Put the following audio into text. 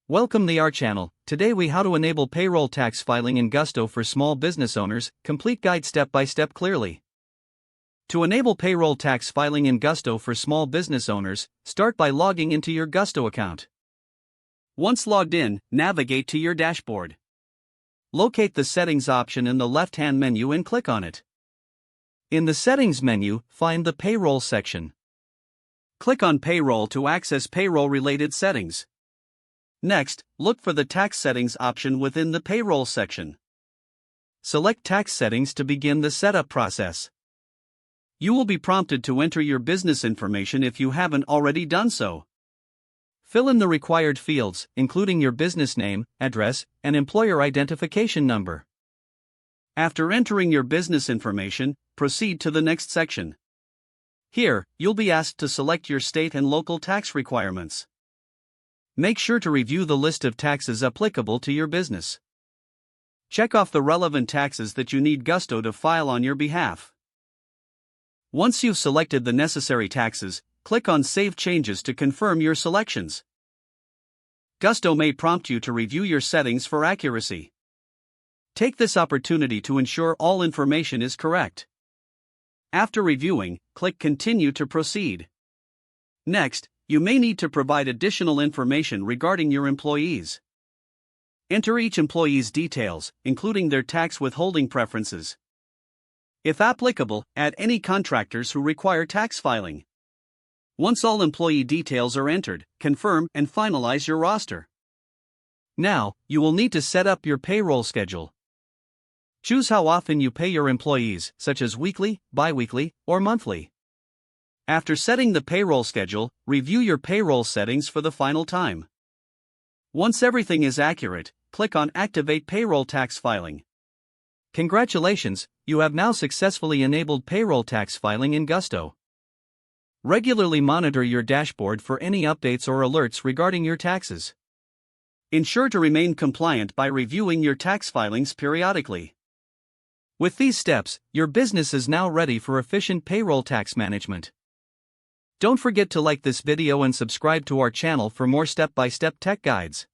Welcome to our channel. Today we how to enable payroll tax filing in Gusto for small business owners, complete guide step by step clearly. To enable payroll tax filing in Gusto for small business owners, start by logging into your Gusto account. Once logged in, navigate to your dashboard. Locate the settings option in the left-hand menu and click on it. In the settings menu, find the payroll section. Click on payroll to access payroll-related settings. Next, look for the tax settings option within the payroll section. Select tax settings to begin the setup process. You will be prompted to enter your business information if you haven't already done so. Fill in the required fields, including your business name, address, and employer identification number. After entering your business information, proceed to the next section. Here, you'll be asked to select your state and local tax requirements. Make sure to review the list of taxes applicable to your business. Check off the relevant taxes that you need Gusto to file on your behalf. Once you've selected the necessary taxes, click on Save Changes to confirm your selections. Gusto may prompt you to review your settings for accuracy. Take this opportunity to ensure all information is correct. After reviewing, click Continue to proceed. Next, you may need to provide additional information regarding your employees. Enter each employee's details, including their tax withholding preferences. If applicable, add any contractors who require tax filing. Once all employee details are entered, confirm and finalize your roster. Now, you will need to set up your payroll schedule. Choose how often you pay your employees, such as weekly, bi-weekly, or monthly. After setting the payroll schedule, review your payroll settings for the final time. Once everything is accurate, click on Activate Payroll Tax Filing. Congratulations, you have now successfully enabled payroll tax filing in Gusto. Regularly monitor your dashboard for any updates or alerts regarding your taxes. Ensure to remain compliant by reviewing your tax filings periodically. With these steps, your business is now ready for efficient payroll tax management. Don't forget to like this video and subscribe to our channel for more step-by-step tech guides.